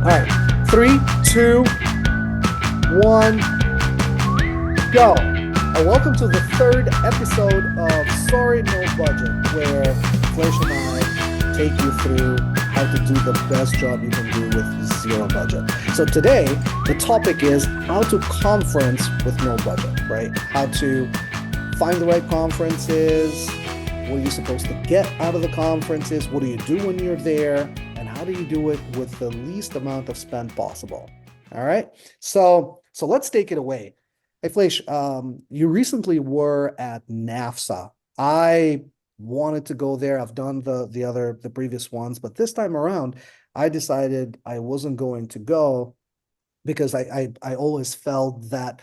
All right, 3, 2, 1, go. Welcome to the third episode of Sorry No Budget, where Fleischmann and I take you through how to do the best job you can do with zero budget. So today, the topic is how to conference with no budget, right? How to find the right conferences, what are you supposed to get out of the conferences, what do you do when you're there, and how do you do it with the least amount of spend possible? All right, so let's take it away. Hey Fleisch, you recently were at NAFSA. I wanted to go there. I've done the previous ones, but this time around, I decided I wasn't going to go because I always felt that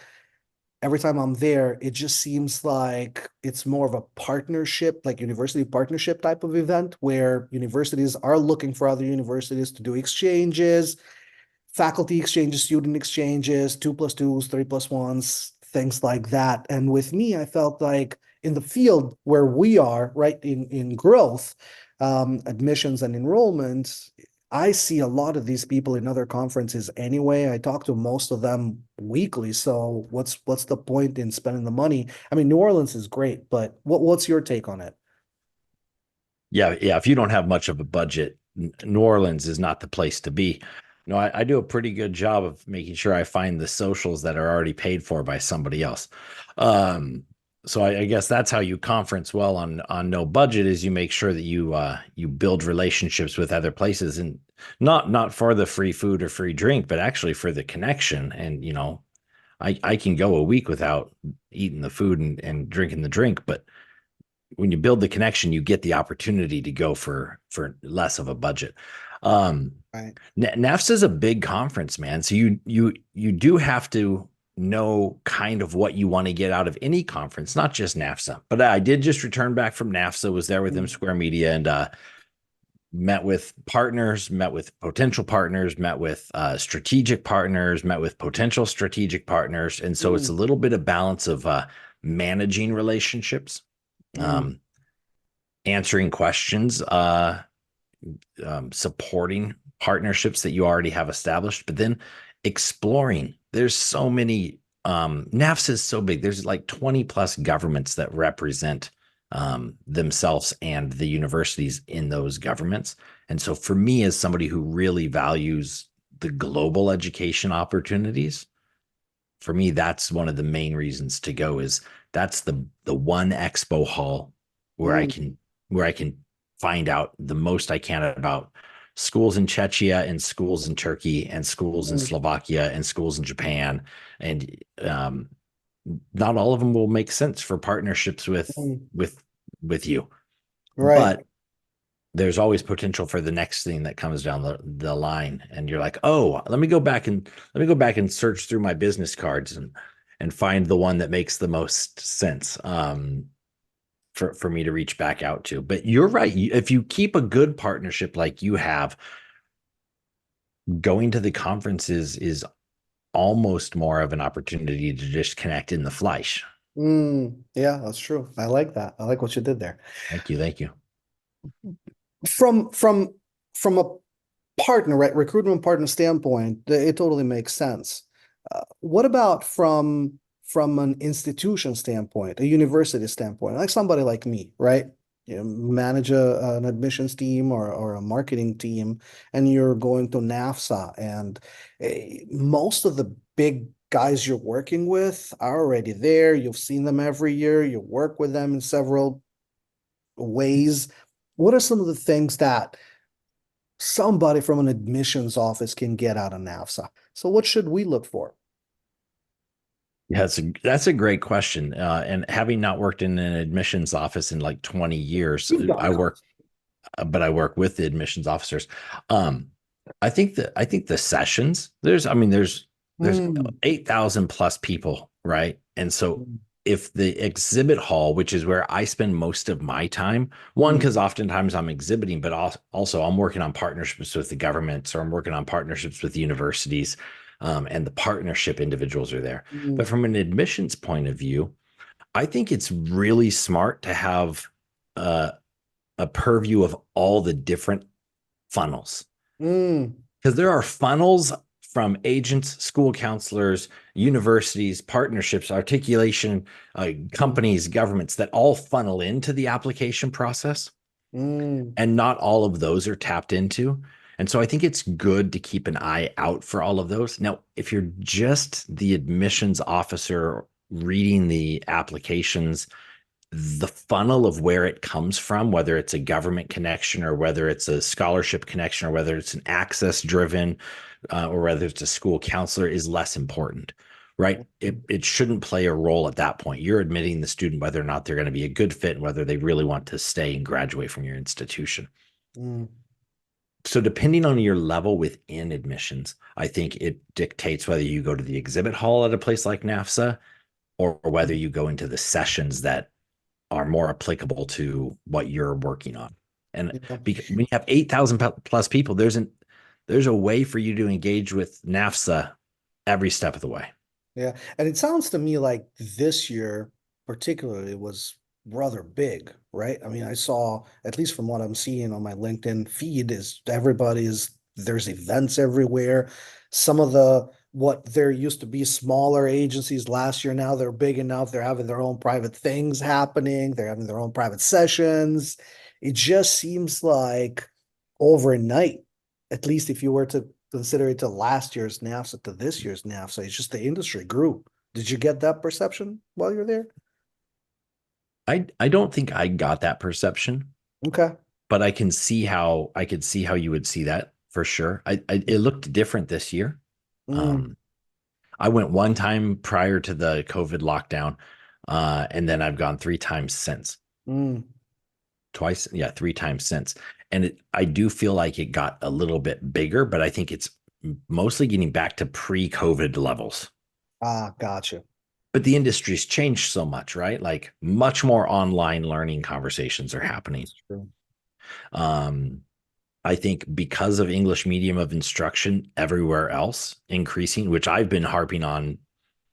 every time I'm there, it just seems like it's more of a partnership, like university partnership type of event where universities are looking for other universities to do exchanges, faculty exchanges, student exchanges, 2+2s, 3+1s, things like that. And with me, I felt like in the field where we are, right, in growth, admissions and enrollments, I see a lot of these people in other conferences anyway. I talk to most of them weekly. So what's the point in spending the money? I mean, New Orleans is great, but what's your take on it? Yeah. If you don't have much of a budget, New Orleans is not the place to be. No, I do a pretty good job of making sure I find the socials that are already paid for by somebody else. So I guess that's how you conference well on no budget is you make sure that you build relationships with other places, and not for the free food or free drink, but actually for the connection. And I can go a week without eating the food and drinking the drink, but when you build the connection, you get the opportunity to go for less of a budget. Um, Right. NAFSA is a big conference, man. So you do have to know kind of what you want to get out of any conference, not just NAFSA. But I did just return back from NAFSA, was there with M Square Media, and met with partners, met with potential partners, met with strategic partners, met with potential strategic partners. And so it's a Mm, little bit of balance of managing relationships, mm, um, answering questions, supporting partnerships that you already have established, but then exploring. There's so many. NAFSA is so big. There's like 20 plus governments that represent themselves and the universities in those governments. And so for me, as somebody who really values the global education opportunities, for me, that's one of the main reasons to go. Is that's the one expo hall where I mm, can where I can find out the most I can about schools in Czechia and schools in Turkey and schools in mm, Slovakia and schools in Japan. And not all of them will make sense for partnerships mm. with you, Right. but there's always potential for the next thing that comes down the line, and you're like, oh, let me go back and search through my business cards and find the one that makes the most sense, for me to reach back out to. But you're right. If you keep a good partnership like you have, going to the conferences is almost more of an opportunity to just connect in the flesh. Yeah, that's true. I like that. I like what you did there. Thank you. From a partner, right, recruitment partner standpoint, it totally makes sense. What about from an institution standpoint, a university standpoint, like somebody like me, right? You manage an admissions team or a marketing team, and you're going to NAFSA, and most of the big guys you're working with are already there. You've seen them every year. You work with them in several ways. What are some of the things that somebody from an admissions office can get out of NAFSA? So what should we look for? Yeah, that's a great question. And having not worked in an admissions office in like 20 years, You've done it. but I work with the admissions officers. Um, I think the sessions, there's Mm, 8,000 plus people, right? And so if the exhibit hall, which is where I spend most of my time, one, mm, because oftentimes I'm exhibiting, but also I'm working on partnerships with the government, or I'm working on partnerships with universities, and the partnership individuals are there. But mm, from an admissions point of view, I think it's really smart to have uh, a purview of all the different funnels. mm. because there are funnels from agents, school counselors, universities, partnerships, articulation, companies, governments that all funnel into the application process. Mm, And not all of those are tapped into. And so I think it's good to keep an eye out for all of those. Now, if you're just the admissions officer reading the applications, the funnel of where it comes from, whether it's a government connection or whether it's a scholarship connection or whether it's an access driven or whether it's a school counselor, is less important, right? It shouldn't play a role at that point. You're admitting the student whether or not they're going to be a good fit and whether they really want to stay and graduate from your institution. mm, So depending on your level within admissions, I think it dictates whether you go to the exhibit hall at a place like NAFSA or whether you go into the sessions that are more applicable to what you're working on. And yeah. because when you have 8,000 plus people, there's a way for you to engage with NAFSA every step of the way. Yeah. And it sounds to me like this year, particularly, was rather big, right? I mean, I saw, at least from what I'm seeing on my LinkedIn feed, is there's events everywhere. Some of what there used to be smaller agencies last year, now they're big enough. They're having their own private things happening. They're having their own private sessions. It just seems like overnight, at least if you were to consider it to last year's NAFSA to this year's NAFSA. It's just the industry grew. Did you get that perception while you're there? I don't think I got that perception, Okay. but I could see how you would see that for sure. It looked different this year. Mm, Um, I went one time prior to the COVID lockdown, and then I've gone three times since. mm. Twice, yeah, three times since. And I do feel like it got a little bit bigger, but I think it's mostly getting back to pre-COVID levels. Ah, gotcha. But the industry's changed so much, right? Like much more online learning conversations are happening. That's true. Um, I think because of English medium of instruction everywhere else increasing, which I've been harping on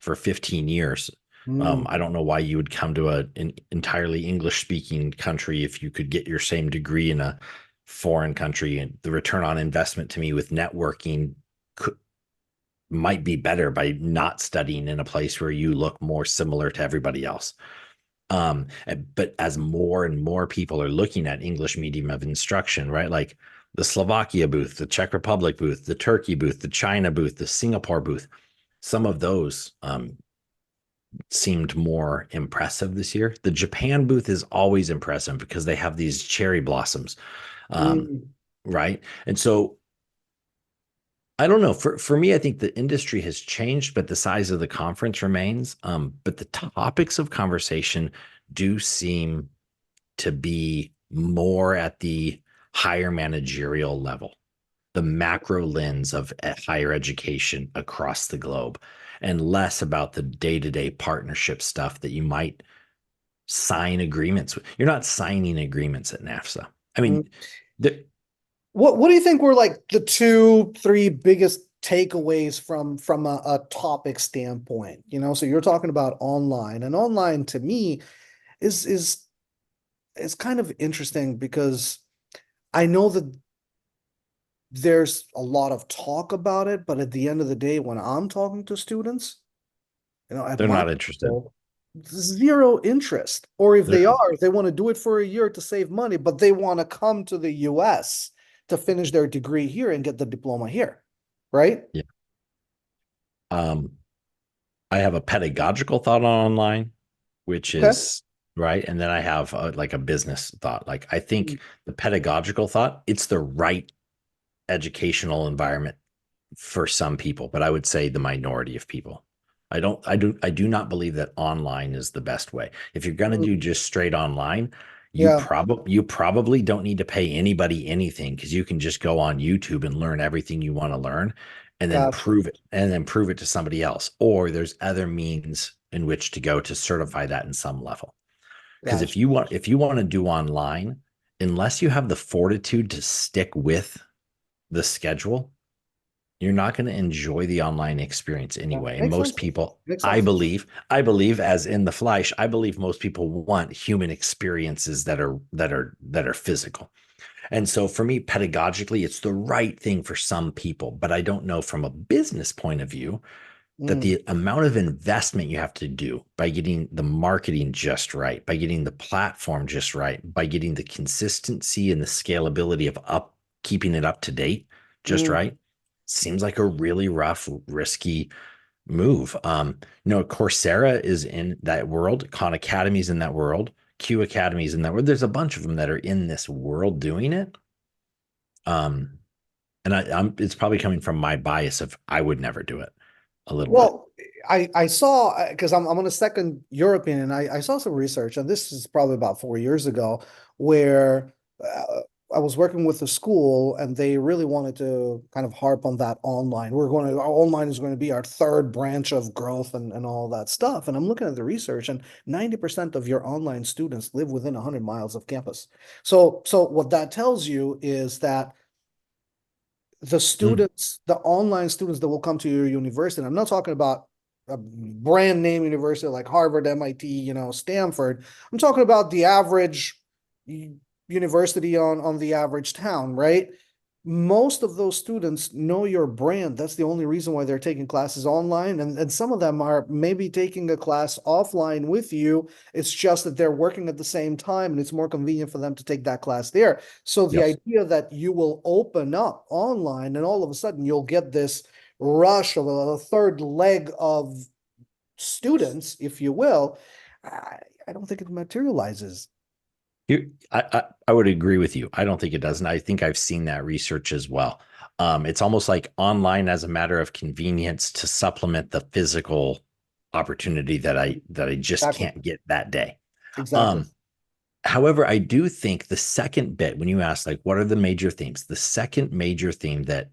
for 15 years. Mm, I don't know why you would come to an entirely English speaking country if you could get your same degree in a foreign country. And the return on investment to me with networking could, might be better by not studying in a place where you look more similar to everybody else. But as more and more people are looking at English medium of instruction, right? Like the Slovakia booth, the Czech Republic booth, the Turkey booth, the China booth, the Singapore booth, some of those seemed more impressive this year. The Japan booth is always impressive because they have these cherry blossoms, um, mm, right? And so I don't know. For me, I think the industry has changed, but the size of the conference remains. But the topics of conversation do seem to be more at the higher managerial level, the macro lens of higher education across the globe, and less about the day-to-day partnership stuff that you might sign agreements with. You're not signing agreements at NAFSA. I mm. mean, the, What do you think were like the two, three biggest takeaways from a topic standpoint? So you're talking about online, and online to me is kind of interesting because I know that there's a lot of talk about it, but at the end of the day, when I'm talking to students, at they're my not interested. level, zero interest. Or if They're, they are, they want to do it for a year to save money, but they want to come to the US to finish their degree here and get the diploma here. Right? yeah. Um, I have a pedagogical thought on online, which Okay. is right, and then I have like a business thought. Like I think Mm, the pedagogical thought, it's the right educational environment for some people, but I would say the minority of people. I do not believe that online is the best way. If you're going to do mm, just straight online, yeah, you probably don't need to pay anybody anything because you can just go on YouTube and learn everything you want to learn gotcha. and then prove it to somebody else. Or there's other means in which to go to certify that in some level. Because Gotcha. if you want to do online, unless you have the fortitude to stick with the schedule, you're not going to enjoy the online experience Yeah, anyway. And makes most sense. people, Makes sense. I believe, as in the Fleisch, I believe most people want human experiences that are physical. And so for me, pedagogically, it's the right thing for some people, but I don't know from a business point of view that Mm, the amount of investment you have to do by getting the marketing just right, by getting the platform just right, by getting the consistency and the scalability of up keeping it up to date just mm. right seems like a really rough, risky move. Coursera is in that world, Khan Academy's in that world, Q Academy's in that world. There's a bunch of them that are in this world doing it. Um, and I'm it's probably coming from my bias of I would never do it a little bit. Well, I saw because I'm going to second your opinion. I saw some research, and this is probably about 4 years ago, where I was working with a school, and they really wanted to kind of harp on that online. Our online is going to be our third branch of growth and all that stuff. And I'm looking at the research, and 90% of your online students live within 100 miles of campus. So what that tells you is that the Mm, students, the online students that will come to your university, I'm not talking about a brand name university like Harvard, MIT, Stanford. I'm talking about the average university on the average town, right? Most of those students know your brand. That's the only reason why they're taking classes online. And some of them are maybe taking a class offline with you. It's just that they're working at the same time and it's more convenient for them to take that class there. So the yes. idea that you will open up online and all of a sudden you'll get this rush of a third leg of students, if you will, I don't think it materializes. I would agree with you. I don't think it does. And I think I've seen that research as well. It's almost like online as a matter of convenience to supplement the physical opportunity that I just Exactly. can't get that day. Exactly. Um, However, I do think the second bit, when you ask, like, what are the major themes? The second major theme that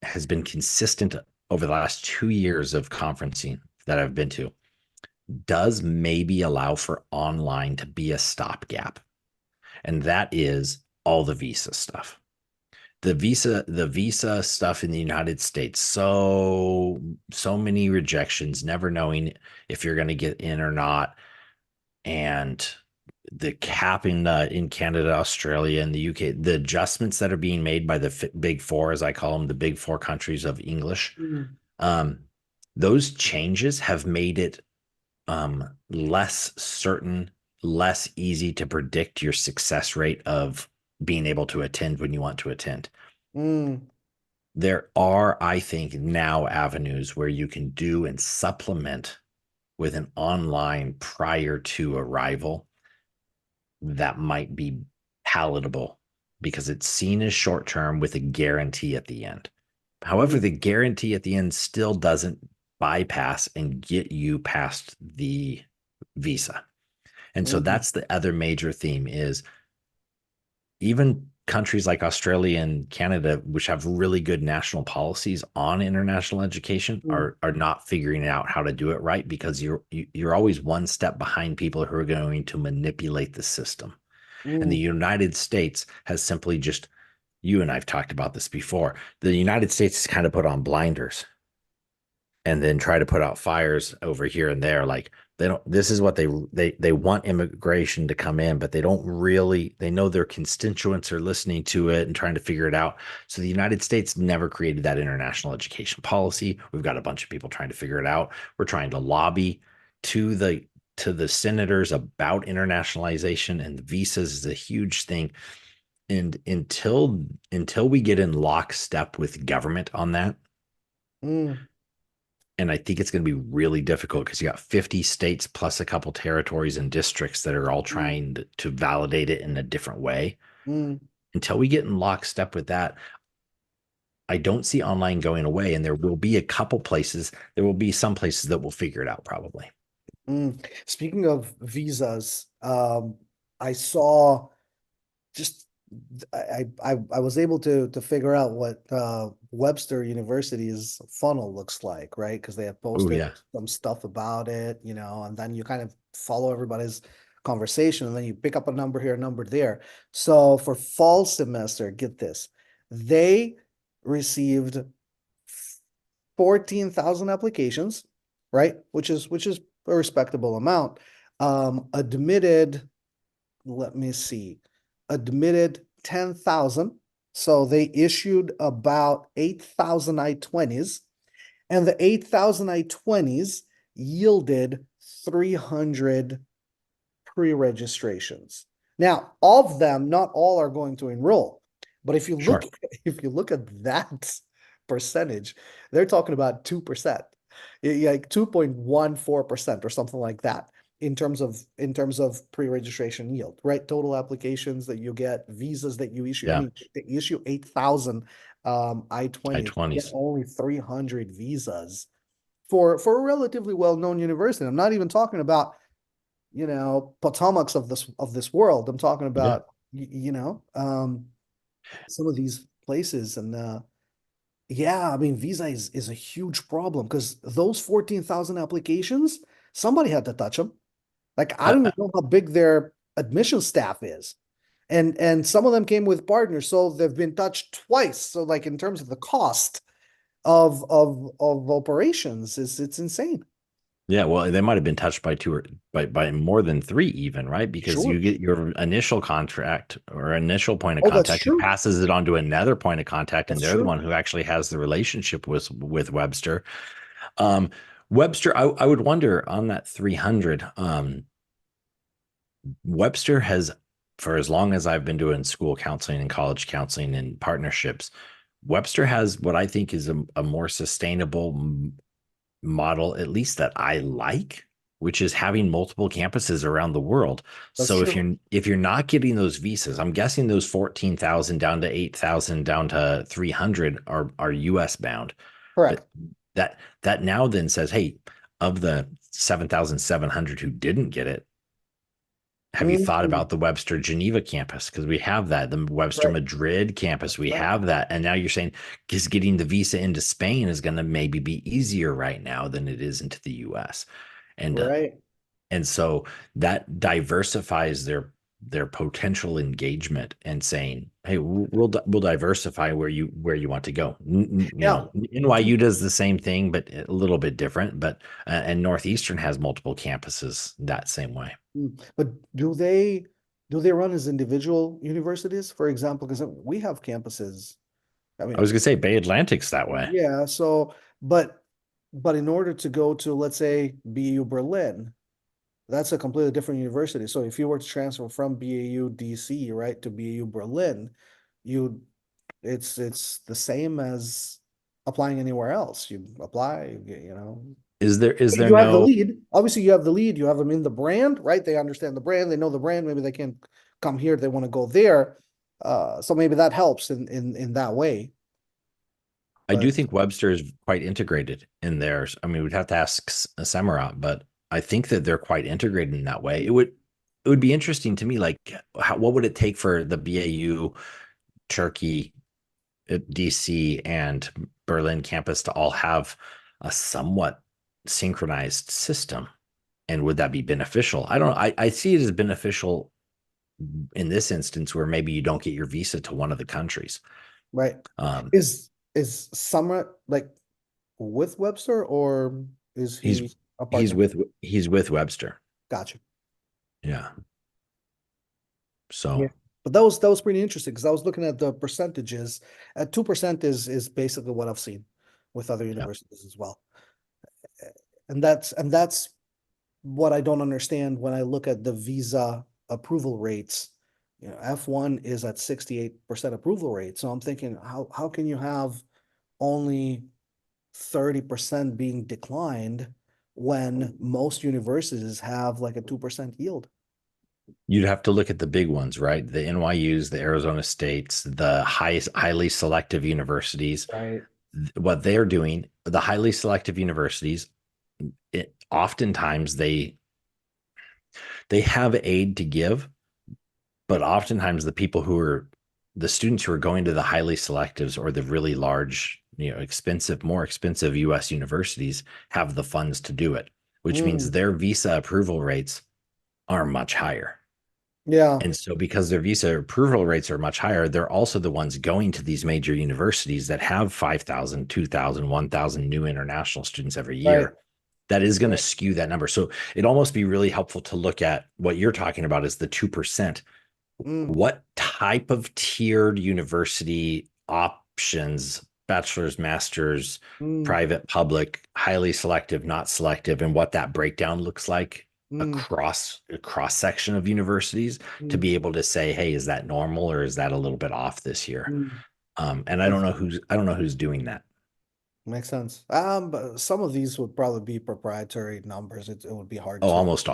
has been consistent over the last 2 years of conferencing that I've been to does maybe allow for online to be a stopgap. And that is all the visa stuff. The visa stuff in the United States. So many rejections, never knowing if you're going to get in or not. And the capping in Canada, Australia, and the UK, the adjustments that are being made by the big four, as I call them, the big four countries of English, Mm, um, those changes have made it less certain, less easy to predict your success rate of being able to attend when you want to attend. mm, There are, I think, now avenues where you can do and supplement with an online prior to arrival that might be palatable because it's seen as short term with a guarantee at the end. However, mm, the guarantee at the end still doesn't bypass and get you past the visa. And so mm, that's the other major theme is even countries like Australia and Canada, which have really good national policies on international education, mm, are not figuring out how to do it right because you're always one step behind people who are going to manipulate the system. And the mm, United States has simply just, you and I've talked about this before. The United States has kind of put on blinders and then try to put out fires over here and there. Like they don't. This is what they want immigration to come in, but they don't really. They know their constituents are listening to it and trying to figure it out. So the United States never created that international education policy. We've got a bunch of people trying to figure it out. We're trying to lobby to the senators about internationalization, and the visas is a huge thing. And until we get in lockstep with government on that, mm, and I think it's going to be really difficult because you got 50 states plus a couple territories and districts that are all mm, trying to validate it in a different way. mm, Until we get in lockstep with that, I don't see online going away. And there will be a couple places, there will be some places that will figure it out probably. mm. Speaking of visas, I saw just I was able to figure out what Webster University's funnel looks like, right? Because they have Oh, posted yeah. some stuff about it, and then you kind of follow everybody's conversation, and then you pick up a number here, a number there. So for fall semester, get this, they received 14,000 applications, right? Which is a respectable amount. Admitted, let me see, admitted 10,000. So they issued about 8,000 I-20s, and the 8,000 I-20s yielded 300 pre-registrations. Now, of them, not all are going to enroll, but if you look Sure. if you look at that percentage, they're talking about 2%, like 2.14% or something like that in terms of pre-registration yield, right? Total applications that you get, visas that you issue. I Yeah. mean, they issue 8,000 I-20s, you get I-20s. only 300 visas for a relatively well-known university. I'm not even talking about Potomacs of this world. I'm talking Yeah. about some of these places. And yeah, I mean, visa is a huge problem because those 14,000 applications, somebody had to touch them. Like, I I, don't even I know how big their admission staff is. And some of them came with partners, so they've been touched twice. So, like, in terms of the cost of operations, it's insane. Yeah, well, they might have been touched by two or by more than three, even, right? Because you Sure. get your initial contract or initial point of Oh, that's contact who true. passes it on to another point of contact, and That's they're the true. one who actually has the relationship with Webster. Um, Webster, I would wonder on that 300. Webster has, for as long as I've been doing school counseling and college counseling and partnerships, Webster has what I think is a more sustainable model, at least that I like, which is having multiple campuses around the world. That's So if true. you're not getting those visas, I'm guessing those 14,000 down to 8,000 down to 300 are US bound. But Correct. that now then says, hey, of the 7,700 who didn't get it, have you thought Mm, about the Webster Geneva campus? Because we have that, the Webster right. Madrid campus, That's we right. have that. And now you're saying because getting the visa into Spain is going to maybe be easier right now than it is into the US. And Right. and so that diversifies their potential engagement and saying, hey, we'll diversify where you want to go. Now, NYU does the same thing, but a little bit different. But and Northeastern has multiple campuses that same way. but do they run as individual universities, for example? Because we have campuses. I I was mean, gonna say Bay Atlantic's that way. yeah. So, but in order to go to, let's say, BU Berlin, that's a completely different university. So if you were to transfer from BAU DC, right, to BAU Berlin, you it's the same as applying anywhere else. You apply, Is there you have the no lead. Obviously, you have the lead. You have them in the brand, right? They understand the brand. They know the brand. Maybe they can't come here. They want to go there. So maybe that helps in that way. I do But think Webster is quite integrated in theirs. I mean, we'd have to ask Samarat, but I think that they're quite integrated in that way. It would be interesting to me, like what would it take for the BAU, Turkey, DC, and Berlin campus to all have a somewhat synchronized system? And would that be beneficial? I don't. I see it as beneficial in this instance where maybe you don't get your visa to one of the countries. right, Um, is Summer like with Webster, or is he's he a he's partner? with Webster. Gotcha. Yeah. Yeah. So But that was pretty interesting because I was looking at the percentages. At 2% is basically what I've seen with other yeah. universities as well. And that's what I don't understand when I look at the visa approval rates. F1 is at 68% approval rate. So I'm thinking, how can you have only 30% being declined when most universities have like a 2% yield? You'd have to look at the big ones, right? The NYUs, the Arizona States, the highly selective universities. Right. What they're doing, the highly selective universities, oftentimes they have aid to give, but oftentimes the people who are the students who are going to the highly selectives or the really large, more expensive US universities have the funds to do it, which means Mm, their visa approval rates are much higher. yeah. And so because their visa approval rates are much higher, they're also the ones going to these major universities that have 5,000, 2,000, 1,000 new international students every Right. year. That is going to Right. skew that number. So it'd almost be really helpful to look at what you're talking about as the 2%. Mm, What type of tiered university options, bachelor's, master's, mm, private, public, highly selective, not selective, and what that breakdown looks like mm, across a cross section of universities to mm, be able to say, hey, is that normal or is that a little bit off this year? mm. And Makes I don't know who's doing that. makes sense. But some of these would probably be proprietary numbers. It would be hard Oh, to. almost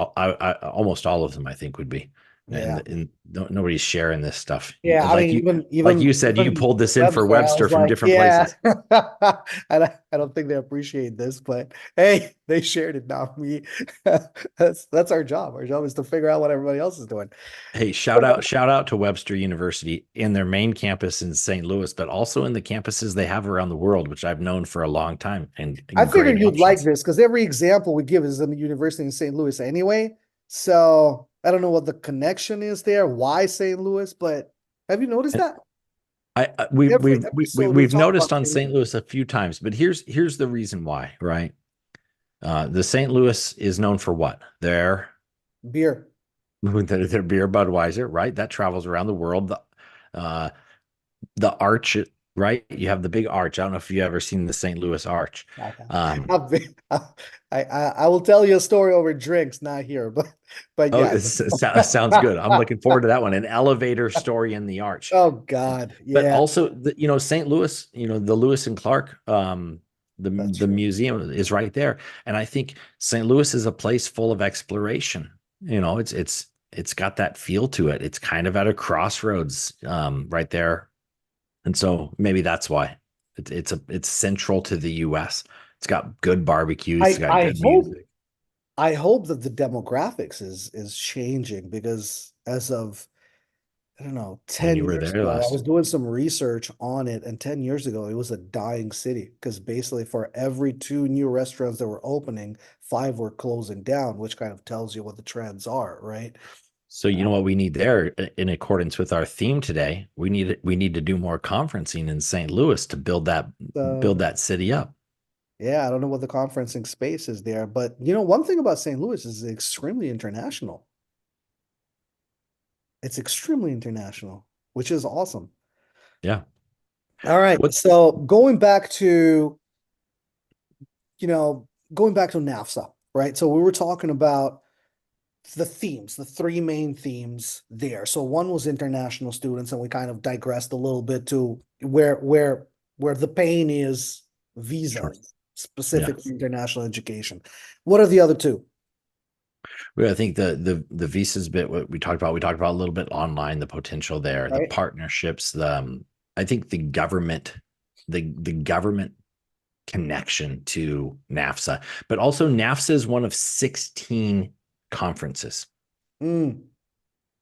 all of them, I think, would be. Yeah. And nobody's sharing this stuff. Yeah, I mean, Like you said, you even pulled this in for Webster, I Webster was from like, different yeah, places. I don't think they appreciate this, but hey, they shared it, not me. That's our job. Our job is to figure out what everybody else is doing. Hey, shout out to Webster University in their main campus in St. Louis, but also in the campuses they have around the world, which I've known for a long time, I and great figured you'd like options. this because every example we give is in the university in St. Louis anyway. So I don't know what the connection is there, why St. Louis, but have you noticed And that? Every episode we we've talk noticed about on St. St. Louis. Louis a few times, but here's the reason why, right? The St. Louis is known for what? Beer. Their beer Budweiser, right? That travels around the world. Uh, the arch, right? You have the big arch. I don't know if you ever seen the St. Louis Arch. Um, I've been- I will tell you a story over drinks, not here, but oh, yeah. it sounds good. I'm looking forward to that one. An elevator story in the arch. Oh God, But yeah, also, St. Louis, the Lewis and Clark, that's the true. museum is right there, and I think St. Louis is a place full of exploration. It's got that feel to it. It's kind of at a crossroads, right there, and so maybe that's why it's central to the U.S. It's got good barbecues. It's I got I good hope music. I hope that the demographics is changing because as of I don't know, When 10 you were years there ago, I last, was doing some research on it, and 10 years ago, it was a dying city because basically for every two new restaurants that were opening, five were closing down, which kind of tells you what the trends are, right? so you know what we need there, in accordance with our theme today. We need to do more conferencing in St. Louis to build So that city up. yeah, I don't know what the conferencing space is there, but one thing about St. Louis is it's extremely international. It's extremely international, which is awesome. Yeah. All right, What so going back to NAFSA, right? So we were talking about the themes, the three main themes there. So one was international students, and we kind of digressed a little bit to where the pain is Sure. visas, Yeah. specific for international education. What are the other two? Well, I think the visas bit, what we talked about a little bit online, the potential there, the Right? partnerships, I think the government connection to NAFSA, but also NAFSA is one of 16 conferences. Mm,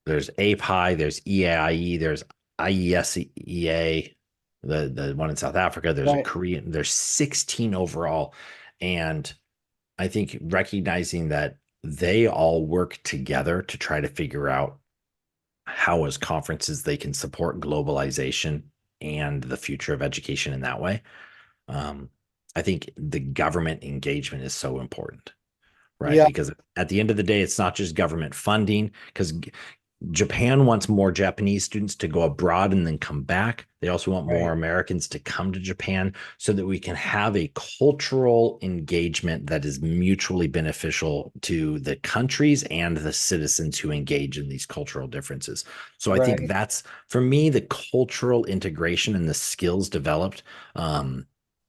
There's API, there's EAIE, there's IESEA, the one in South Africa, there's a right. Korean, there's 16 overall. And I think recognizing that they all work together to try to figure out how as conferences they can support globalization and the future of education in that way. Um, I think the government engagement is so important, right? Yeah, Because at the end of the day, it's not just government funding, because Japan wants more Japanese students to go abroad and then come back. They also want more right. Americans to come to Japan so that we can have a cultural engagement that is mutually beneficial to the countries and the citizens who engage in these cultural differences. So I think Right. that's, for me, the cultural integration and the skills developed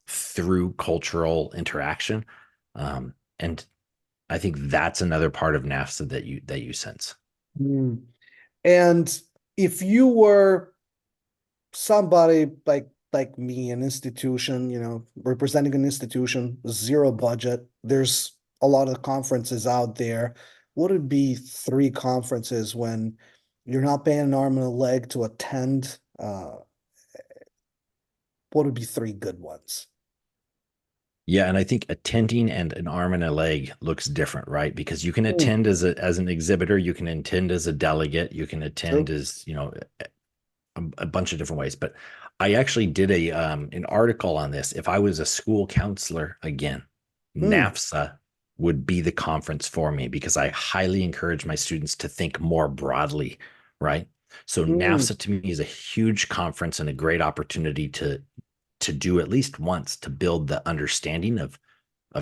through cultural interaction. And I think that's another part of NAFSA that you sense. Mm. And if you were somebody like me, an institution, representing an institution, zero budget, there's a lot of conferences out there. What would be three conferences when you're not paying an arm and a leg to attend? What would be three good ones? Yeah, and I think attending and an arm and a leg looks different, right? Because you can Mm, attend as an exhibitor, you can attend as a delegate, you can attend true. as, a bunch of different ways. But I actually did an article on this. If I was a school counselor again, Mm, NAFSA would be the conference for me because I highly encourage my students to think more broadly, right? So Mm, NAFSA to me is a huge conference and a great opportunity to do at least once to build the understanding of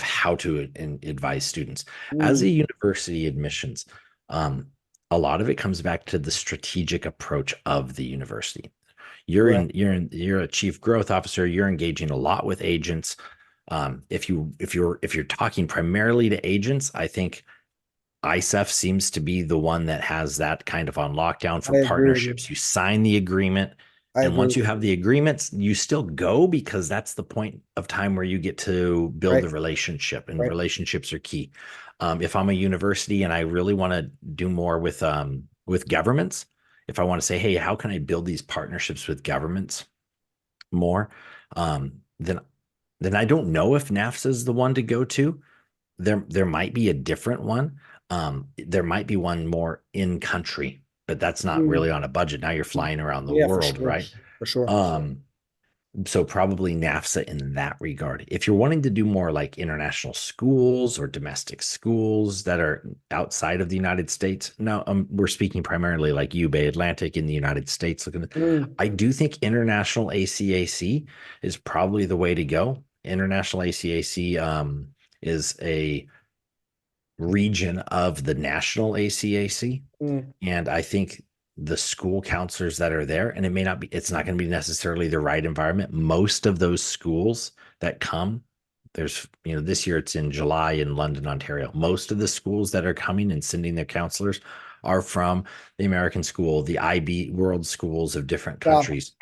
how to advise students. As mm, a university admissions, um, a lot of it comes back to the strategic approach of the university. right. You're a chief growth officer. You're engaging a lot with agents. If you're talking primarily to agents, I think ISEF seems to be the one that has that kind of on lockdown for I agree with you. partnerships. You sign the agreement, I and agree once with you you. have the agreements, you still go because that's the point of time where you get to build Right, the relationship, and right. relationships are key. If I'm a university and I really want to do more with governments, if I want to say, hey, how can I build these partnerships with governments more, then I don't know if NAFSA is the one to go to. There might be a different one. There might be one more in country, but that's not Mm, really on a budget. Now you're flying around the yeah, for world, sure. right? For sure. Um, so probably NAFSA in that regard. If you're wanting to do more like international schools or domestic schools that are outside of the United States, no, we're speaking primarily like UBay Atlantic in the United States. Mm, I do think international ACAC is probably the way to go. International ACAC is a region of the national ACAC. mm, And I think the school counselors that are there, and it's not going to be necessarily the right environment. Most of those schools that come, this year it's in July in London, Ontario. Most of the schools that are coming and sending their counselors are from the American school, the IB world schools of different yeah, countries.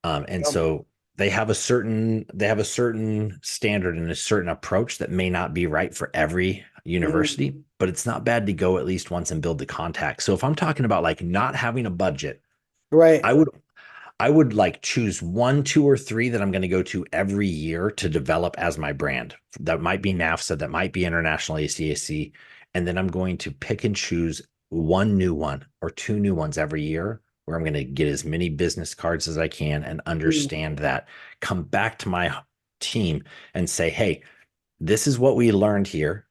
And yeah. so they have a certain standard and a certain approach that may not be right for every Mm, university, but it's not bad to go at least once and build the contact. So if I'm talking about like not having a budget, right. I would I would like choose one, two, or three that I'm going to go to every year to develop as my brand. That might be NAFSA, that might be International ACAC. And then I'm going to pick and choose one new one or two new ones every year where I'm going to get as many business cards as I can and Mm, understand that. Come back to my team and say, hey, this is what we learned here.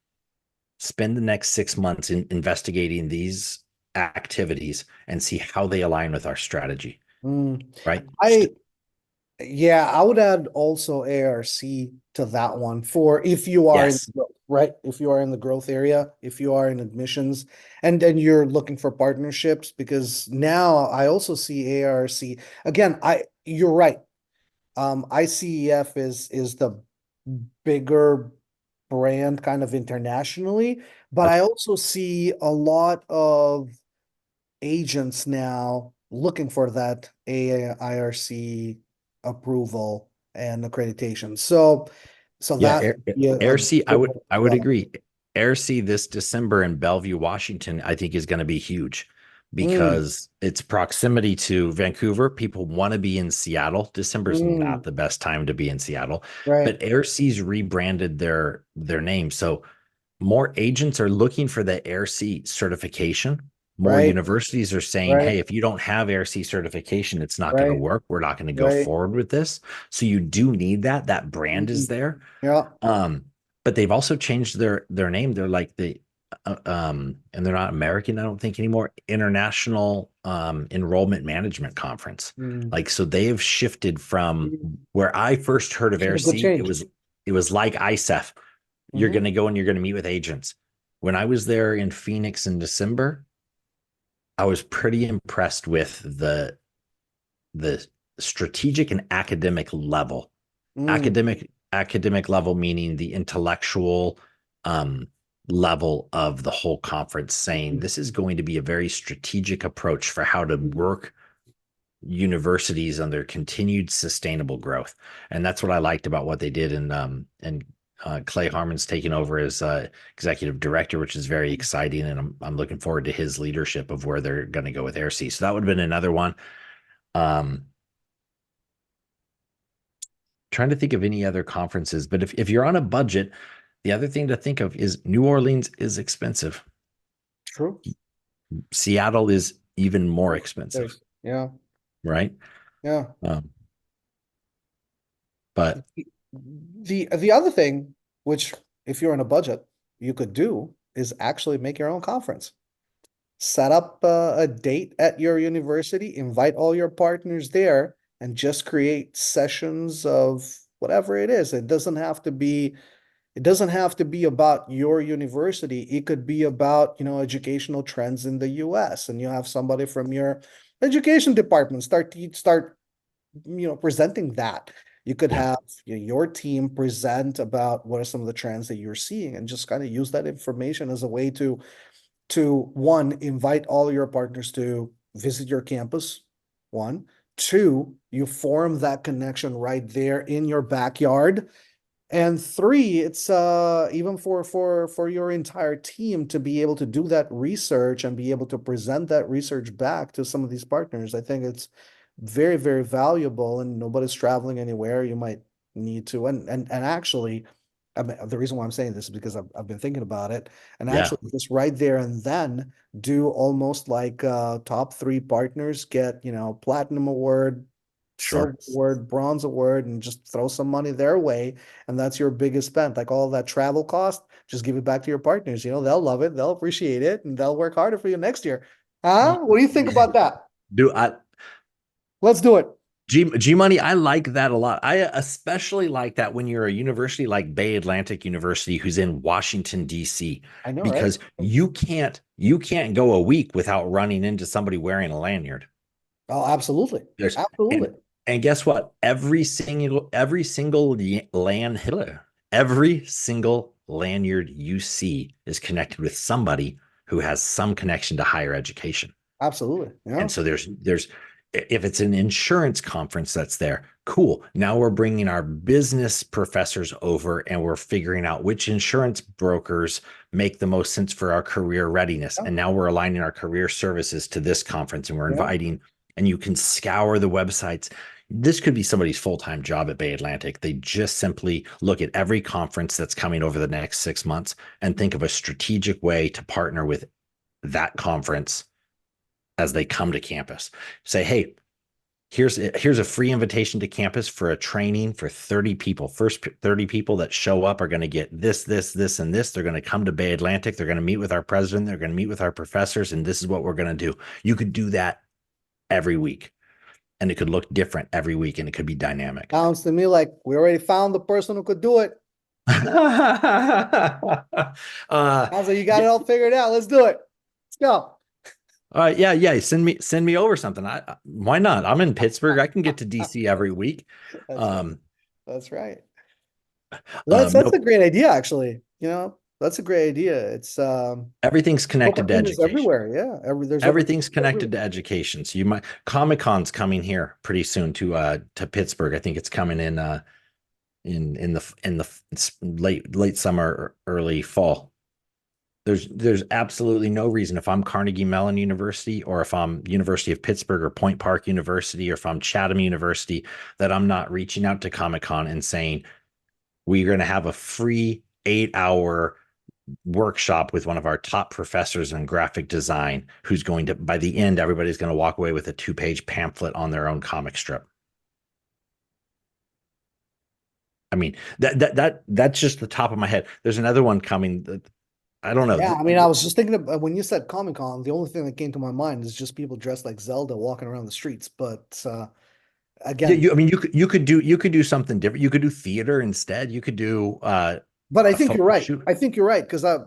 Spend the next 6 months in investigating these activities and see how they align with our strategy, mm. right? I Yeah, I would add also ARC to that one for if you are in Yes. growth, right? If you are in the growth area, if you are in admissions, and then you're looking for partnerships, because now I also see ARC again. You're right. ICEF is the bigger brand kind of internationally, but Yep. I also see a lot of agents now looking for that AIRC approval and accreditation. So Yeah, that would be a AirC, good one I as would well. agree. AirC this December in Bellevue, Washington, I think is going to be huge Mm, because its proximity to Vancouver. People want to be in Seattle. December's not mm, the best time to be in Seattle, right, but AirC's rebranded their name. So more agents are looking for the AirC certification. More right, universities are saying, right, hey, if you don't have AirC certification, it's not going to right, work. We're not going to go right. forward with this. So you do need that. That brand is Mm, there. yeah. um, but they've also changed their name. They're like and they're not American, I don't think anymore. International Enrollment Management Conference. Mm, Like so, they have shifted from mm. where I first heard of Which is a good AirC. change. It was like ISEF. You're Hmm. going to go and you're going to meet with agents. When I was there in Phoenix in December, I was pretty impressed with the strategic and academic level. Mm, Academic level meaning the intellectual um, level of the whole conference, saying mm, this is going to be a very strategic approach for how to mm, work universities on their continued sustainable growth. And that's what I liked about what they did. And Clay Harmon's taken over as executive director, which is very exciting. And I'm looking forward to his leadership of where they're going to go with AirC. So that would have been another one. Um, Trying to think of any other conferences, but if you're on a budget, the other thing to think of is New Orleans is expensive. true. Seattle is even more expensive, There's, yeah, right? yeah. Um, but The other thing, which if you're on a budget, you could do is actually make your own conference. set up a date at your university, invite all your partners there, and just create sessions of whatever it is. It doesn't have to be about your university. It could be about, educational trends in the US, and you have somebody from your education department start presenting that. You could Yeah, have your team present about what are some of the trends that you're seeing, and just kind of use that information as a way to one, invite all your partners to visit your campus. One, two, you form that connection right there in your backyard. And three, it's even for your entire team to be able to do that research and be able to present that research back to some of these partners. I think it's very, very valuable, and nobody's traveling anywhere. You might need to, and actually, I mean, the reason why I'm saying this is because I've been thinking about it, and yeah, actually just right there and then do almost like top three partners get, platinum award, sure. silver award, bronze award, and just throw some money their way. And that's your biggest spend. Like all that travel cost, just give it back to your partners. They'll love it, they'll appreciate it, and they'll work harder for you next year. Huh? What do you think about that? Do I Let's do it. G Money, I like that a lot. I especially like that when you're a university like Bay Atlantic University who's in Washington D.C. I know, right? because you can't go a week without running into somebody wearing a lanyard. Oh, absolutely. There's Absolutely. and guess what? Every single lanyard you see is connected with somebody who has some connection to higher education. Absolutely. Yeah. And so there's if it's an insurance conference that's there, cool. Now we're bringing our business professors over and we're figuring out which insurance brokers make the most sense for our career readiness. Yeah. And now we're aligning our career services to this conference and we're Yeah. inviting, and you can scour the websites. This could be somebody's full-time job at Bay Atlantic. They just simply look at every conference that's coming over the next 6 months and think of a strategic way to partner with that conference as they come to campus. Say, hey, here's a free invitation to campus for a training for 30 people. First 30 people that show up are going to get this, and this. They're going to come to Bay Atlantic. They're going to meet with our president. They're going to meet with our professors, and this is what we're going to do. You could do that every week, and it could look different every week, and it could be dynamic. Sounds to me like we already found the person who could do it. Sounds like you got yeah, it all figured out. Let's do it. Let's go. yeah. Send me over something. Why not? I'm in Pittsburgh. I can get to DC every week. That's right. Um, That's right. That's no, a great idea, actually. That's a great idea. It's everything's connected to opportunities education. everywhere. Yeah. There's Everything's opportunities connected to everywhere. education. So you might Comic-Con's coming here pretty soon to Pittsburgh. I think it's coming in the late summer or early fall. There's absolutely no reason if I'm Carnegie Mellon University or if I'm University of Pittsburgh or Point Park University or if I'm Chatham University that I'm not reaching out to Comic-Con and saying we're going to have a free 8 hour workshop with one of our top professors in graphic design who's going to, by the end, everybody's going to walk away with a 2-page pamphlet on their own comic strip. I mean, that's just the top of my head. There's another one coming that I don't know. Yeah, I mean, I was just thinking of when you said Comic Con, the only thing that came to my mind is just people dressed like Zelda walking around the streets. But Yeah, again, I mean, you could do something different. You could do theater instead. You could do but I a think you're photo right. shoot. I think you're right because I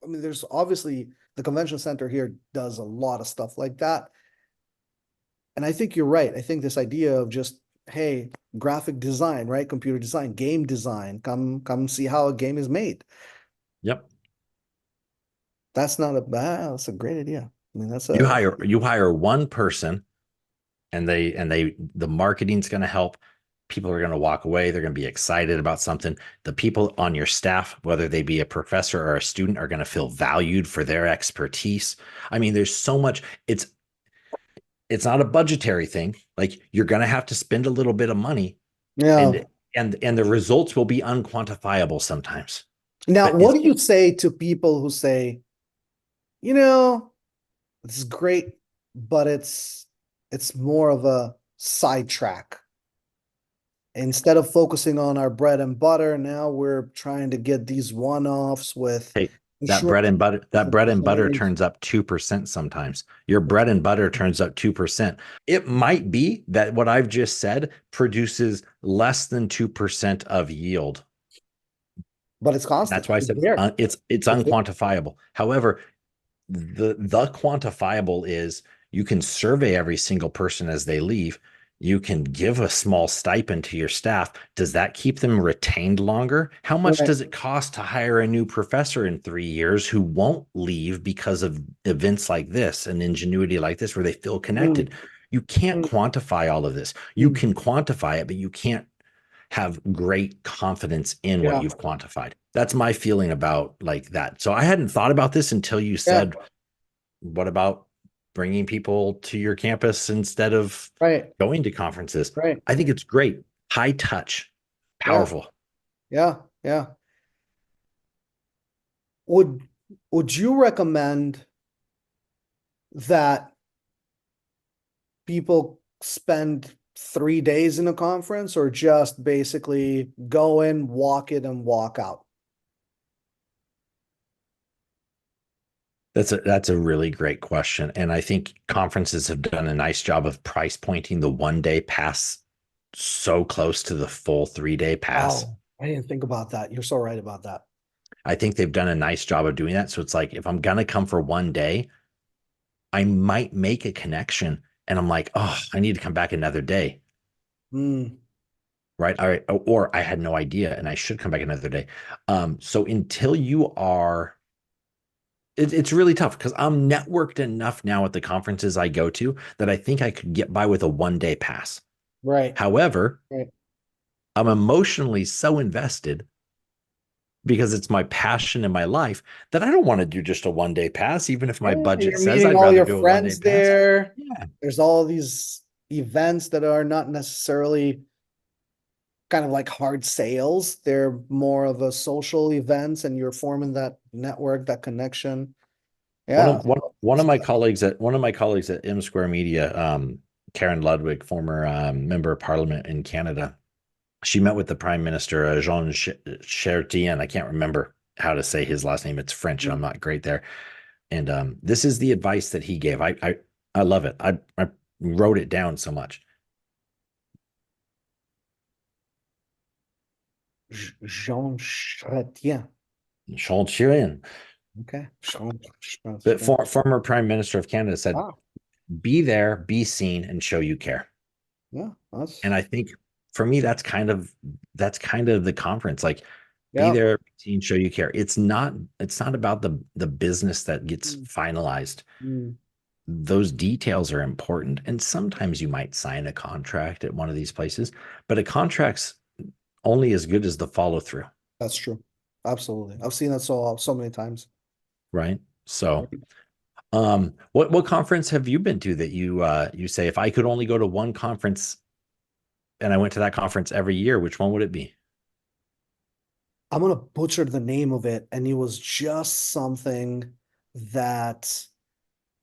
mean, there's obviously the convention center here does a lot of stuff like that. And I think you're right. I think this idea of just, hey, graphic design, right? Computer design, game design, come see how a game is made. Yep. That's not a bad, that's a great idea. I mean, that's You a hire you hire one person and the marketing's going to help. People are going to walk away. They're going to be excited about something. The people on your staff, whether they be a professor or a student, are going to feel valued for their expertise. I mean, there's so much. It's not a budgetary thing. Like you're going to have to spend a little bit of money, yeah. and the results will be unquantifiable sometimes. Now, But what it's do you say to people who say, you know, this is great, but it's more of a sidetrack. Instead of focusing on our bread and butter, now we're trying to get these one-offs with hey, Insurance that for bread and butter days. turns up 2% sometimes. Your bread and butter turns up 2%. It might be that what I've just said produces less than 2% of yield. But it's constant. That's why I It's said there. it's It's there. unquantifiable. However, the quantifiable is you can survey every single person as they leave. You can give a small stipend to your staff. Does that keep them retained longer? How much Right. does it cost to hire a new professor in 3 years who won't leave because of events like this and ingenuity like this where they feel connected? Mm, You can't mm, quantify all of this. You mm. can quantify it, but you can't have great confidence in what Yeah. you've quantified. That's my feeling about like that. So I hadn't thought about this until you Yeah. said, what about bringing people to your campus instead of Right. going to conferences? Right. I think it's great. High touch, Yeah. powerful. Yeah. Yeah. Would would you recommend that people spend 3 days in a conference or just basically go in, walk it, and walk out? That's a really great question. And I think conferences have done a nice job of price pointing the 1 day pass so close to the full 3 day pass. Oh, I didn't think about that. You're so right about that. I think they've done a nice job of doing that. So it's like if I'm gonna come for 1 day, I might make a connection and I'm like, oh, I need to come back another day. Mm, Right. All right. Or I had no idea and I should come back another day. So until you are, it's really tough because I'm networked enough now at the conferences I go to that I think I could get by with a 1 day pass. right. However, Right. I'm emotionally so invested because it's my passion in my life that I don't want to do just a 1 day pass, even if my Yeah, budget you're says meeting I'd all rather your do a 1 day friends pass. there. Yeah. There's all these events that are not necessarily kind of like hard sales. They're more of a social events, and you're forming that network, that connection. One Yeah. of one of my colleagues at M Square Media, Karen Ludwig, former member of Parliament in Canada, she met with the Prime Minister Jean Chertien. I can't remember how to say his last name. It's French, and I'm not great there. And this is the advice that he gave. I love it. I wrote it down so much. Jean Chrétien. Jean Chertien, Okay. Jean the Chrétien. former Prime Minister of Canada, said, Wow. "Be there, be seen, and show you care." Yeah. And That's I think for me, that's kind of the conference. Like, be yeah. there, team, show you care. It's not about the business that gets Mm, finalized. mm. Those details are important. And sometimes you might sign a contract at one of these places, but a contract's only as good as the follow through, That's true. Absolutely. I've seen that so many times. right? So what conference have you been to that you say if I could only go to one conference and I went to that conference every year, which one would it be? I'm gonna butcher the name of it, and it was just something that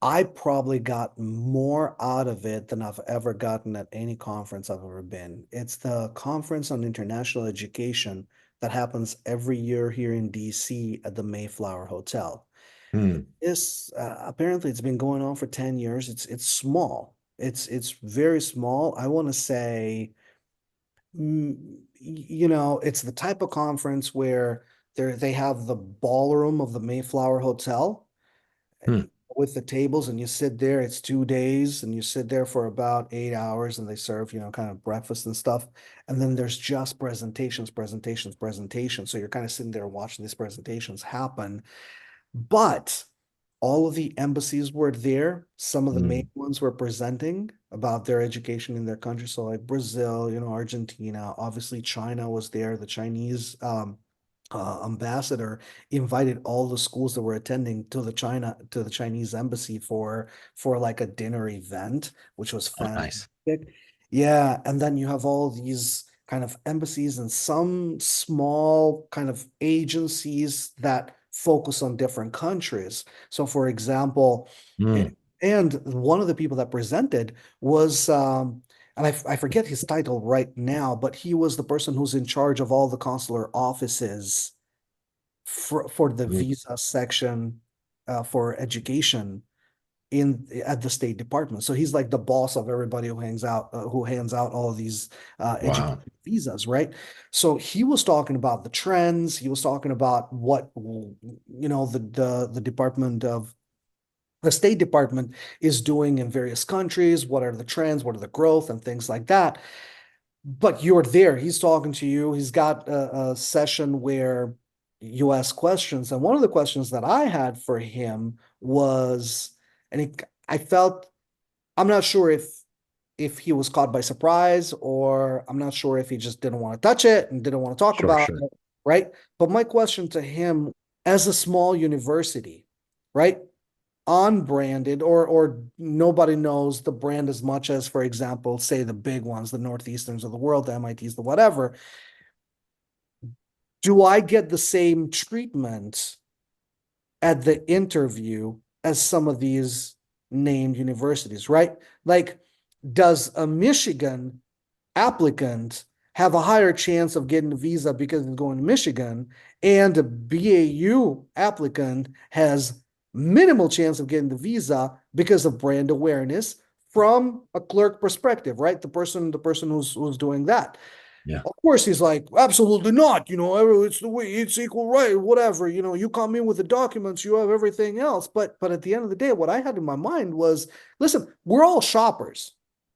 I probably got more out of it than I've ever gotten at any conference I've ever been. It's the Conference on International Education that happens every year here in DC at the Mayflower Hotel. Hmm. This apparently it's been going on for 10 years. It's small. It's very small. I want to say it's the type of conference where they have the ballroom of the Mayflower Hotel Hmm. with the tables, and you sit there. It's 2 days, and you sit there for about 8 hours, and they serve, kind of breakfast and stuff. And then there's just presentations, presentations, presentations. So you're kind of sitting there watching these presentations happen. But all of the embassies were there. Some of the main Hmm. ones were presenting about their education in their country. So like Brazil, Argentina, obviously China was there. The Chinese ambassador invited all the schools that were attending to the Chinese embassy for like a dinner event, which was Oh, nice. fantastic. Yeah, and then you have all these kind of embassies and some small kind of agencies that focus on different countries. So, for example, Hmm. and one of the people that presented was, and I forget his title right now, but he was the person who's in charge of all the consular offices for the Mm. visa section for education in at the State Department. So he's like the boss of everybody who hands out all of these education Wow. visas, right? So he was talking about the trends. He was talking about what the Department of the State Department is doing in various countries. What are the trends? What are the growth and things like that? But you're there. He's talking to you. He's got a session where you ask questions, and one of the questions that I had for him was, and I felt I'm not sure if he was caught by surprise, or I'm not sure if he just didn't want to touch it and didn't want to talk Sure, about sure. it, right? But my question to him, as a small university, right? Unbranded, or nobody knows the brand as much as, for example, say the big ones, the Northeasterns of the world, the MITs, the whatever. Do I get the same treatment at the interview as some of these named universities, right? Like, does a Michigan applicant have a higher chance of getting a visa because it's going to Michigan, and a BAU applicant has minimal chance of getting the visa because of brand awareness from a clerk perspective, right? The person who's doing that. Yeah. Of course, he's like, absolutely not. It's the way, it's equal right, whatever. You come in with the documents, you have everything else. But at the end of the day, what I had in my mind was, listen, we're all shoppers,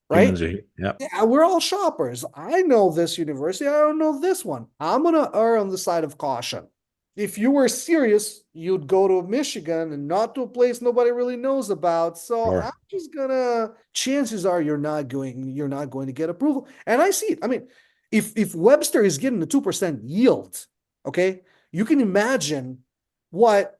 right? Humans are, yep. Yeah, we're all shoppers. I know this university. I don't know this one. I'm gonna err on the side of caution. If you were serious, you'd go to Michigan and not to a place nobody really knows about. So I'm Sure. just gonna. Chances are you're not going to get approval. And I see it. I mean, if Webster is getting the 2% yield, okay, you can imagine what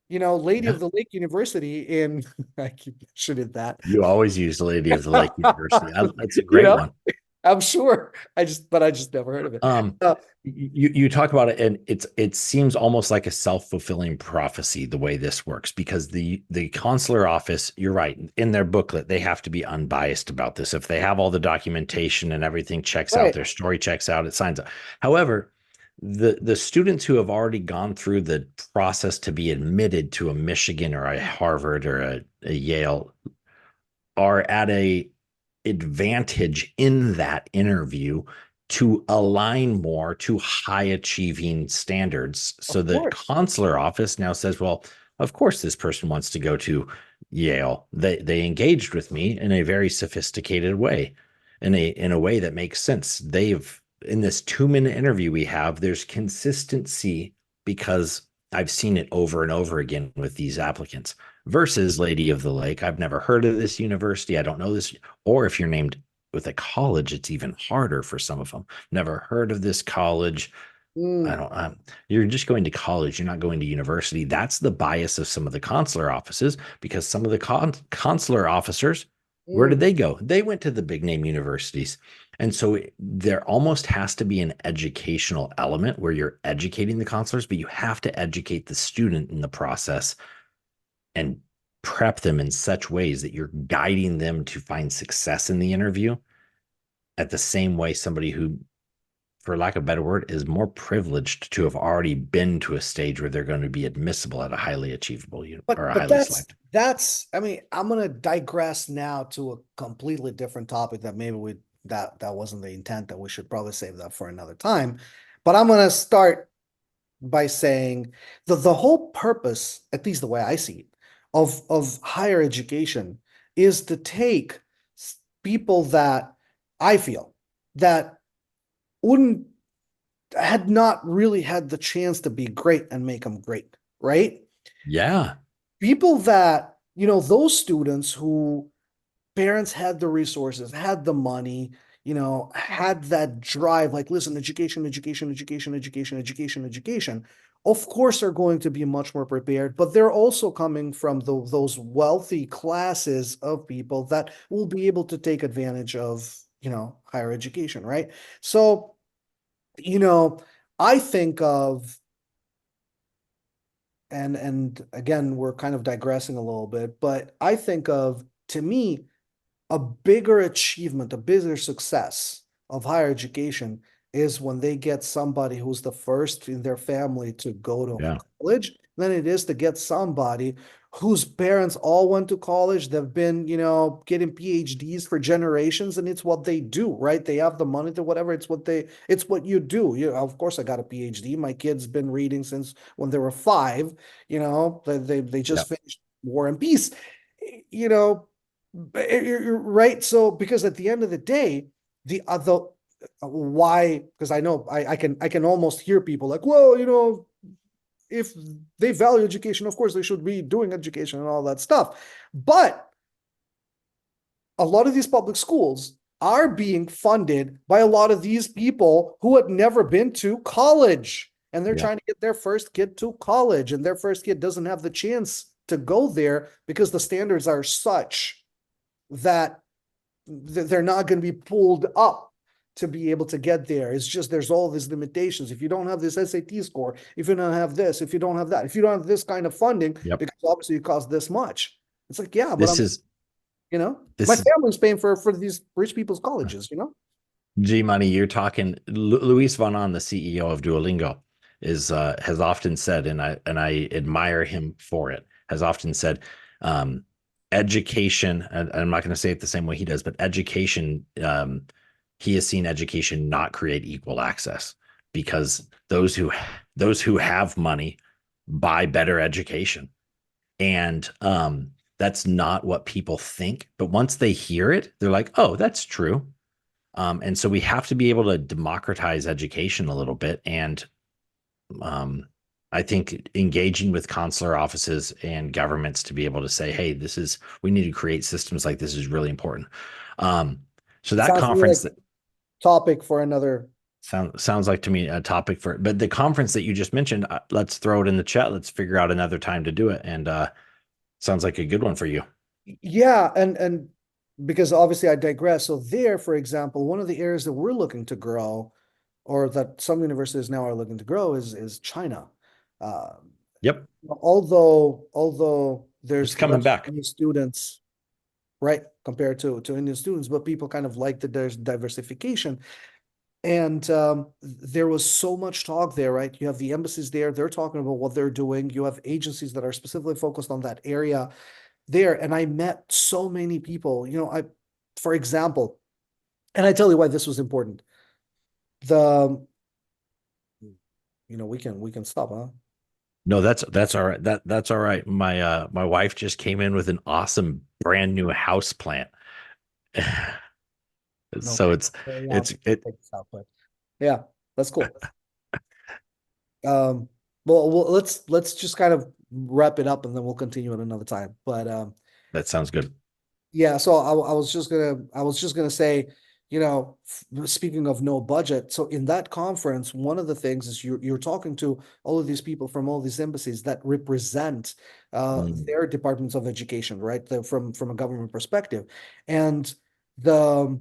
Lady Yeah. of the Lake University in I keep mentioning that. You always use Lady of the Lake University. That's a you great know, one. I'm sure. But I just never heard of it. Um, Uh, you talk about it, and it seems almost like a self-fulfilling prophecy the way this works, because the consular office, you're right, in their booklet they have to be unbiased about this. If they have all the documentation and everything checks out, right. their story checks out, it signs up. However, the students who have already gone through the process to be admitted to a Michigan or a Harvard or a Yale are at a advantage in that interview to align more to high achieving standards. So Of the course. consular office now says, well, of course this person wants to go to Yale. They engaged with me in a very sophisticated way, in a way that makes sense. They've in this 2-minute interview we have, there's consistency because I've seen it over and over again with these applicants versus Lady of the Lake. I've never heard of this university. I don't know this. Or if you're named with a college, it's even harder for some of them. Never heard of this college. I Mm, don't. You're just going to college. You're not going to university. That's the bias of some of the consular offices, because some of the consular officers, where did mm. they go? They went to the big name universities. And so there almost has to be an educational element where you're educating the consulars, but you have to educate the student in the process and prep them in such ways that you're guiding them to find success in the interview at the same way somebody who, for lack of a better word, is more privileged to have already been to a stage where they're going to be admissible at a highly achievable or But a but highly that's selected. that's I mean, I'm gonna digress now to a completely different topic that maybe that wasn't the intent, that we should probably save that for another time. But I'm gonna start by saying the whole purpose, at least the way I see it, of higher education is to take people that I feel that wouldn't had not really had the chance to be great and make them great, right? Yeah. People that, those students who parents had the resources, had the money, had that drive, like, listen, education, education, education, education, education, education, of course are going to be much more prepared, but they're also coming from those wealthy classes of people that will be able to take advantage of, higher education, right? So, you know, I think of, and again, we're kind of digressing a little bit, but I think of, to me, a bigger achievement, a bigger success of higher education is when they get somebody who's the first in their family to go to Yeah. college than it is to get somebody whose parents all went to college. They've been, getting PhDs for generations, and it's what they do, right? They have the money to whatever. It's what you do. Of course, I got a PhD. My kids been reading since when they were 5. They Yeah. just finished War and Peace. You know, you're right. So because at the end of the day, the other why, because I know I can almost hear people like, well, if they value education, of course they should be doing education and all that stuff. But a lot of these public schools are being funded by a lot of these people who had never been to college. And they're Yeah. trying to get their first kid to college, and their first kid doesn't have the chance to go there because the standards are such that they're not going to be pulled up to be able to get there. It's just there's all these limitations. If you don't have this SAT score, if you don't have this, if you don't have that, if you don't have this kind of funding, Yep. because obviously it costs this much. It's like, yeah, but This is my this is family's paying for these rich people's colleges. G Money. You're talking. Luis Von On, the CEO of Duolingo, is has often said, and I admire him for it. Has often said, education, and I'm not going to say it the same way he does, but education. He has seen education not create equal access because those who have money buy better education, and that's not what people think. But once they hear it, they're like, oh, that's true. And so we have to be able to democratize education a little bit. And I think engaging with consular offices and governments to be able to say, hey, we need to create systems like this is really important. So that Sounds to me like conference that topic for another. sounds like to me a topic but the conference that you just mentioned, let's throw it in the chat. Let's figure out another time to do it. And sounds like a good one for you. Yeah, and because obviously I digress. So there, for example, one of the areas that we're looking to grow, or that some universities now are looking to grow, is China. Uh, Yep. although It's there's coming less back. Chinese students, right, compared to Indian students, but people kind of like that there's diversification. And there was so much talk there, right? You have the embassies there, they're talking about what they're doing. You have agencies that are specifically focused on that area there. And I met so many people, for example, and I tell you why this was important. The, we can stop, huh? No, that's all right. That's all right. My wife just came in with an awesome brand new house plant. So Okay. it's Yeah, it's it take this out, but yeah, that's cool. Um, well, let's just kind of wrap it up and then we'll continue at another time. But that sounds good. yeah, so I was just gonna say, speaking of no budget, so in that conference, one of the things is you're talking to all of these people from all these embassies that represent Mm. their departments of education, right? From a government perspective, and the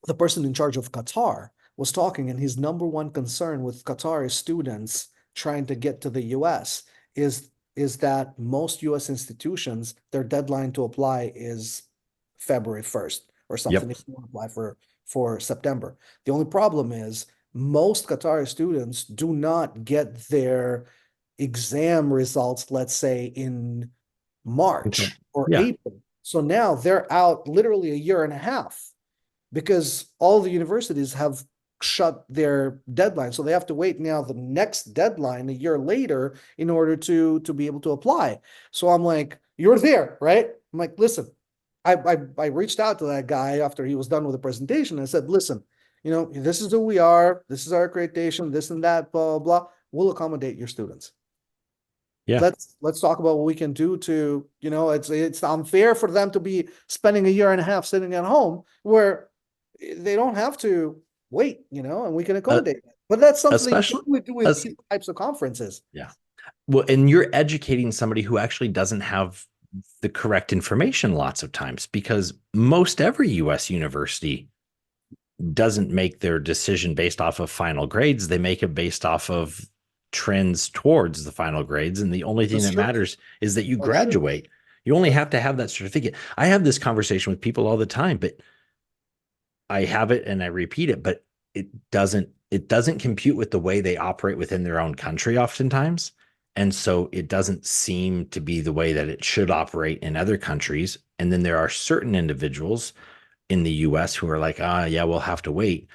the person in charge of Qatar was talking, and his number one concern with Qatari students trying to get to the US is that most US institutions, their deadline to apply is February 1st or something Yep. if you want to apply for September. The only problem is most Qatari students do not get their exam results, let's say in Okay. March or Yeah. April. So now they're out literally a year and a half because all the universities have shut their deadline. So they have to wait now the next deadline a year later in order to be able to apply. So I'm like, you're there, right? I'm like, listen, I reached out to that guy after he was done with the presentation. And I said, listen, this is who we are, this is our accreditation, this and that, blah, blah, blah. We'll accommodate your students. Yeah. Let's talk about what we can do to, it's unfair for them to be spending a year and a half sitting at home where they don't have to wait, and we can Uh, accommodate it. But that's something that you can especially only do with as these types of conferences. yeah. Well, and you're educating somebody who actually doesn't have the correct information lots of times because most every US university doesn't make their decision based off of final grades. They make it based off of trends towards the final grades. And the only thing That's that true. matters is that you That's true. graduate. You only That's have to have that certificate. I have this conversation with people all the time, but I have it and I repeat it. But it doesn't compute with the way they operate within their own country oftentimes. And so it doesn't seem to be the way that it should operate in other countries. And then there are certain individuals in the US who are like, yeah, we'll have to wait.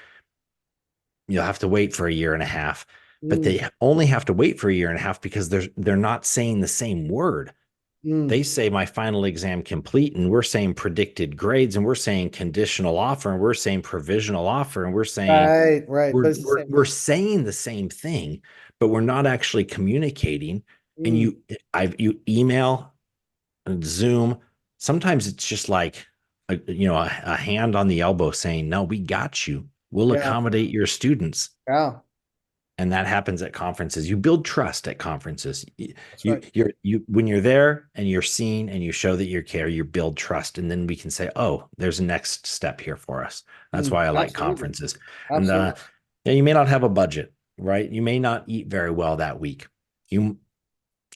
You'll have to wait for a year and a half. But Mm, they only have to wait for a year and a half because they're not saying the same word. mm. They say my final exam complete, and we're saying predicted grades, and we're saying conditional offer, and we're saying provisional offer, and we're saying Right, right. But we're it's the we're, same we're thing. saying the same thing, but we're not actually communicating. And Mm, you email and Zoom. Sometimes it's just like a hand on the elbow saying, "No, we got you. We'll yeah, accommodate your students." yeah. And that happens at conferences. You build trust at conferences. That's right. You when you're there and you're seen and you show that you care, you build trust, and then we can say, oh, there's a next step here for us. That's why I like Absolutely. conferences. And Absolutely. yeah, you may not have a budget, right? You may not eat very well that week. You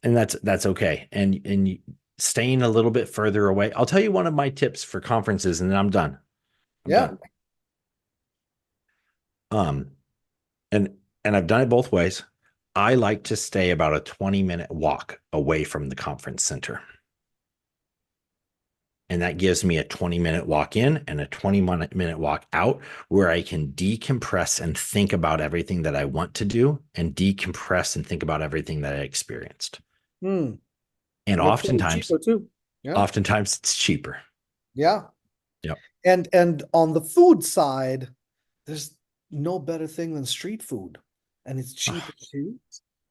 and that's okay. And staying a little bit further away. I'll tell you one of my tips for conferences, and then I'm done. I'm Yeah. done. Um, and and I've done it both ways. I like to stay about a 20-minute walk away from the conference center. And that gives me a 20-minute walk in and a 20-minute walk out where I can decompress and think about everything that I want to do and decompress and think about everything that I experienced. Hmm. And It's probably oftentimes, cheaper too. Yeah. oftentimes it's cheaper. Yeah. Yep. And on the food side, there's no better thing than street food. And it's cheaper too.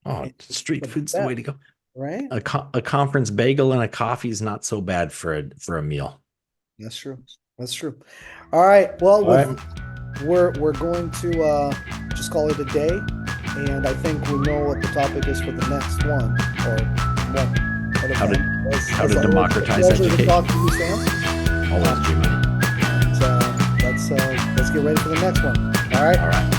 Oh, And it's street the food's the way best, to go. right? A conference bagel and a coffee is not so bad for a meal. That's true. That's true. All right. Well, All right. we're going to just call it a day. And I think we know what the topic is for the next one. Or what How to how to always a democratize pleasure to education. talk to you, Sam. Always, Jimmy. Let's get ready for the next one. All right. All right.